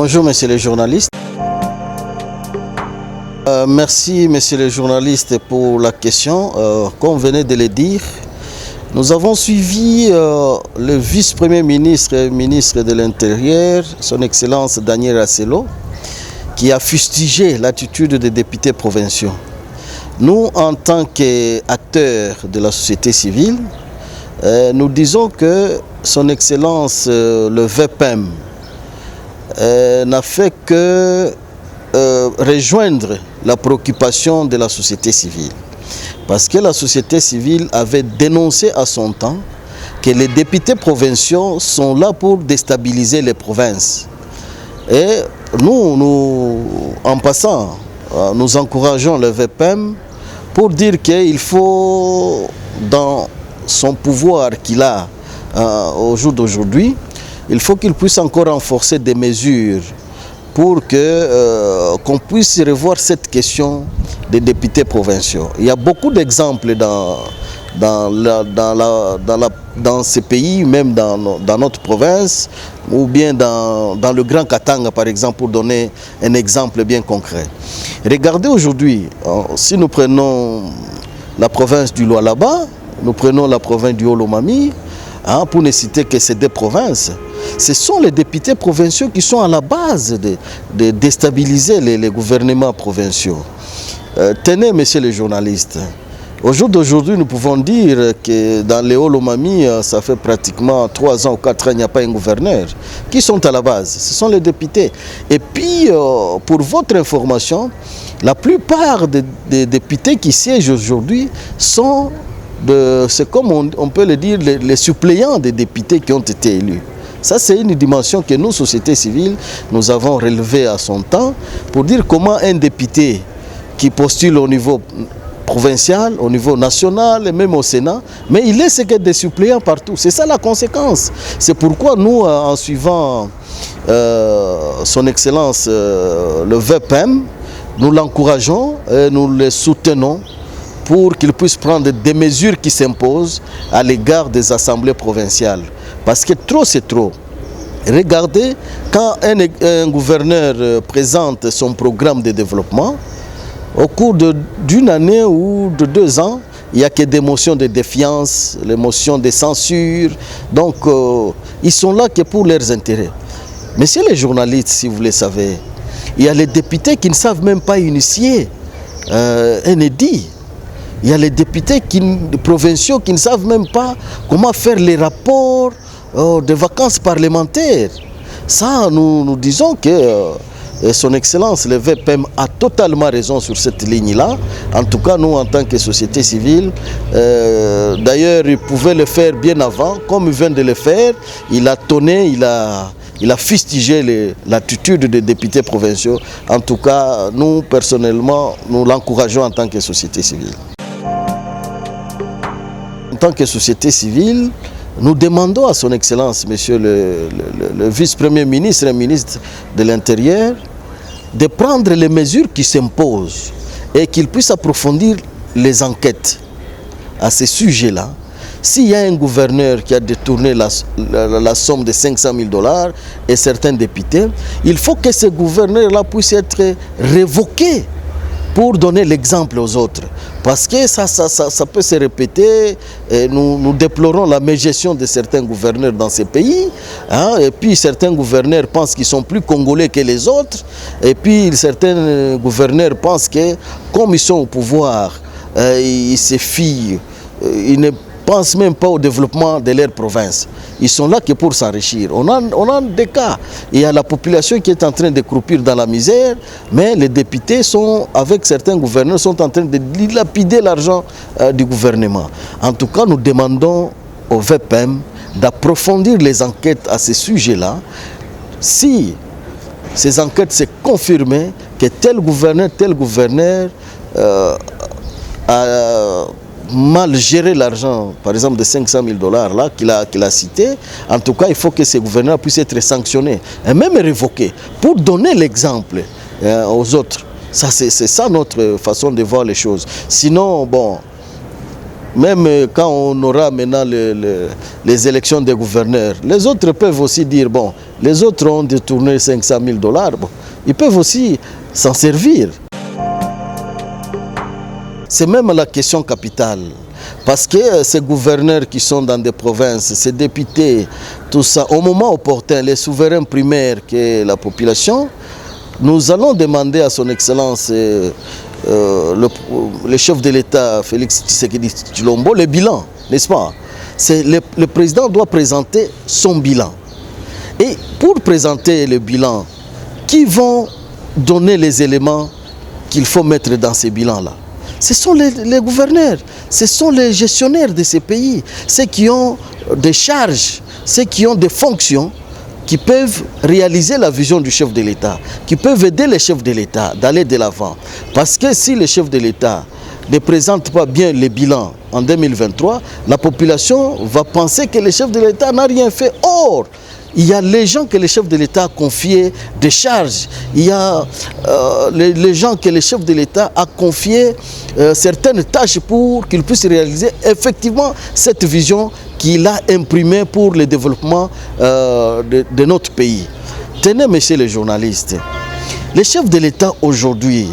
Bonjour, messieurs les journalistes. Merci, messieurs les journalistes, pour la question. Comme vous venez de le dire, nous avons suivi le vice-premier ministre et ministre de l'Intérieur, son Excellence Daniel Asselo, qui a fustigé l'attitude des députés provinciaux. Nous, en tant qu'acteurs de la société civile, nous disons que son Excellence, le VPEM, n'a fait que rejoindre la préoccupation de la société civile. Parce que la société civile avait dénoncé à son temps que les députés provinciaux sont là pour déstabiliser les provinces. Et nous en passant, nous encourageons le VPEM pour dire qu'il faut, dans son pouvoir qu'il a au jour d'aujourd'hui, il faut qu'il puisse encore renforcer des mesures pour qu'on puisse revoir cette question des députés provinciaux. Il y a beaucoup d'exemples dans ces pays, même dans notre province, ou bien dans le Grand Katanga, par exemple, pour donner un exemple bien concret. Regardez aujourd'hui, si nous prenons la province du Lualaba, nous prenons la province du Olomami, pour ne citer que ces deux provinces, ce sont les députés provinciaux qui sont à la base de déstabiliser les gouvernements provinciaux. Tenez, messieurs les journalistes, au jour d'aujourd'hui, nous pouvons dire que dans les Olomami, ça fait pratiquement 3 ans ou 4 ans, il n'y a pas un gouverneur. Qui sont à la base? Ce sont les députés. Et puis, pour votre information, la plupart des députés qui siègent aujourd'hui sont, c'est comme on peut le dire, les suppléants des députés qui ont été élus. Ça, c'est une dimension que nous, société civile, nous avons relevée à son temps pour dire comment un député qui postule au niveau provincial, au niveau national et même au Sénat, mais il est ce que des suppléants partout. C'est ça la conséquence. C'est pourquoi nous, en suivant son Excellence le VPEM, nous l'encourageons et nous le soutenons pour qu'il puisse prendre des mesures qui s'imposent à l'égard des assemblées provinciales. Parce que trop, c'est trop. Regardez, quand un gouverneur présente son programme de développement, au cours d'une année ou de 2 ans, il n'y a que des motions de défiance, les motions de censure. Donc, ils sont là que pour leurs intérêts. Messieurs les journalistes, si vous le savez, il y a les députés qui ne savent même pas initier un édit. Il y a les députés provinciaux qui ne savent même pas comment faire les rapports de vacances parlementaires. Ça, nous disons que son Excellence, le VPEM, a totalement raison sur cette ligne-là. En tout cas, nous, en tant que société civile, d'ailleurs, il pouvait le faire bien avant. Comme il vient de le faire, il a tonné, il a fustigé l'attitude des députés provinciaux. En tout cas, nous, personnellement, nous l'encourageons en tant que société civile. En tant que société civile, nous demandons à son Excellence, monsieur le vice-premier ministre et ministre de l'Intérieur, de prendre les mesures qui s'imposent et qu'il puisse approfondir les enquêtes à ce sujet-là. S'il y a un gouverneur qui a détourné la somme de 500 000 $ et certains députés, il faut que ce gouverneur-là puisse être révoqué pour donner l'exemple aux autres. Parce que ça peut se répéter. Et nous déplorons la mégestion de certains gouverneurs dans ces pays. Et puis certains gouverneurs pensent qu'ils sont plus congolais que les autres. Et puis certains gouverneurs pensent que comme ils sont au pouvoir, ils se fient, ils ne pensent même pas au développement de leur province. Ils sont là que pour s'enrichir. On a des cas. Il y a la population qui est en train de croupir dans la misère, mais les députés sont, avec certains gouverneurs, sont en train de dilapider l'argent du gouvernement. En tout cas, nous demandons au VPEM d'approfondir les enquêtes à ce sujet-là. Si ces enquêtes se confirment que tel gouverneur a mal gérer l'argent, par exemple de 500 000 $ là qu'il a cité, en tout cas il faut que ces gouverneurs puissent être sanctionnés et même révoqués pour donner l'exemple aux autres. C'est ça notre façon de voir les choses. Sinon, bon, même quand on aura maintenant les élections des gouverneurs, les autres peuvent aussi dire, bon, Les autres ont détourné 500 000 $. Bon, ils peuvent aussi s'en servir. C'est même la question capitale. Parce que ces gouverneurs qui sont dans des provinces, ces députés, tout ça, au moment opportun, les souverains primaires qui est la population, nous allons demander à son Excellence le chef de l'État, Félix Tshisekedi Tshilombo, le bilan, n'est-ce pas? Le président doit présenter son bilan. Et pour présenter le bilan, qui vont donner les éléments qu'il faut mettre dans ces bilans-là? Ce sont les gouverneurs, ce sont les gestionnaires de ces pays, ceux qui ont des charges, ceux qui ont des fonctions, qui peuvent réaliser la vision du chef de l'État, qui peuvent aider les chefs de l'État d'aller de l'avant. Parce que si le chef de l'État ne présente pas bien les bilans en 2023, la population va penser que le chef de l'État n'a rien fait. Or, il y a les gens que le chef de l'État a confié des charges. Il y a les gens que le chef de l'État a confié certaines tâches pour qu'ils puissent réaliser effectivement cette vision qu'il a imprimée pour le développement de notre pays. Tenez, messieurs les journalistes, le chef de l'État aujourd'hui,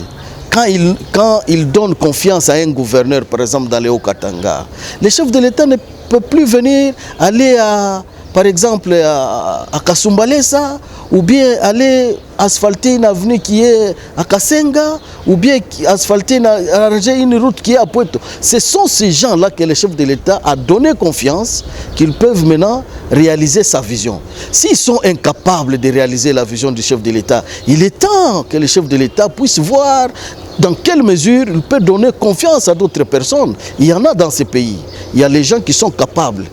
quand il donne confiance à un gouverneur, par exemple dans le Haut-Katanga, le chef de l'État ne peut plus venir aller par exemple à Kasumbalesa, ou bien aller asphalter une avenue qui est à Kasenga, ou bien asphalter, arranger une route qui est à Pointe. Ce sont ces gens-là que le chef de l'État a donné confiance, qu'ils peuvent maintenant réaliser sa vision. S'ils sont incapables de réaliser la vision du chef de l'État, il est temps que le chef de l'État puisse voir dans quelle mesure il peut donner confiance à d'autres personnes. Il y en a dans ces pays. Il y a les gens qui sont capables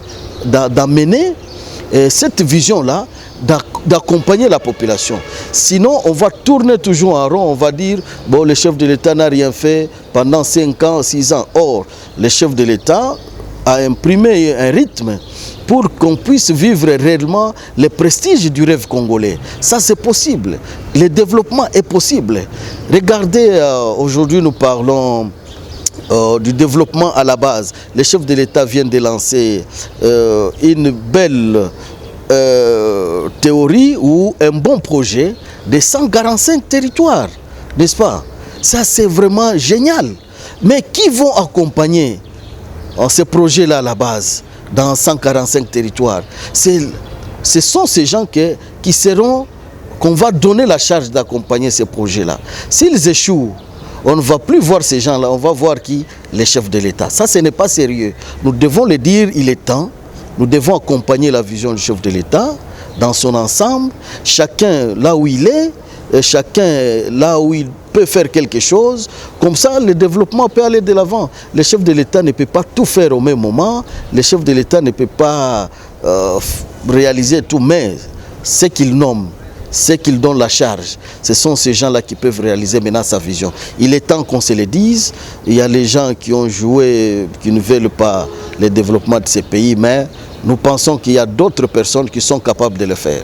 d'amener cette vision-là, d'accompagner la population. Sinon, on va tourner toujours en rond, on va dire, bon, le chef de l'État n'a rien fait pendant 5 ans, 6 ans. Or, le chef de l'État a imprimé un rythme pour qu'on puisse vivre réellement le prestige du rêve congolais. Ça, c'est possible. Le développement est possible. Regardez, aujourd'hui, nous parlons du développement à la base. Le chef de l'État vient de lancer une belle théorie ou un bon projet de 145 territoires, n'est-ce pas? Ça, c'est vraiment génial. Mais qui vont accompagner ces projets-là à la base, dans 145 territoires? Ce sont ces gens qu'on va donner la charge d'accompagner ces projets-là. S'ils échouent, on ne va plus voir ces gens-là, on va voir qui? Les chefs de l'État. Ça, ce n'est pas sérieux. Nous devons le dire, il est temps. Nous devons accompagner la vision du chef de l'État dans son ensemble, chacun là où il est, chacun là où il peut faire quelque chose. Comme ça, le développement peut aller de l'avant. Le chef de l'État ne peut pas tout faire au même moment. Le chef de l'État ne peut pas réaliser tout, mais ce qu'il nomme, c'est qu'il donne la charge. Ce sont ces gens-là qui peuvent réaliser maintenant sa vision. Il est temps qu'on se le dise. Il y a les gens qui ont joué, qui ne veulent pas le développement de ces pays, mais nous pensons qu'il y a d'autres personnes qui sont capables de le faire.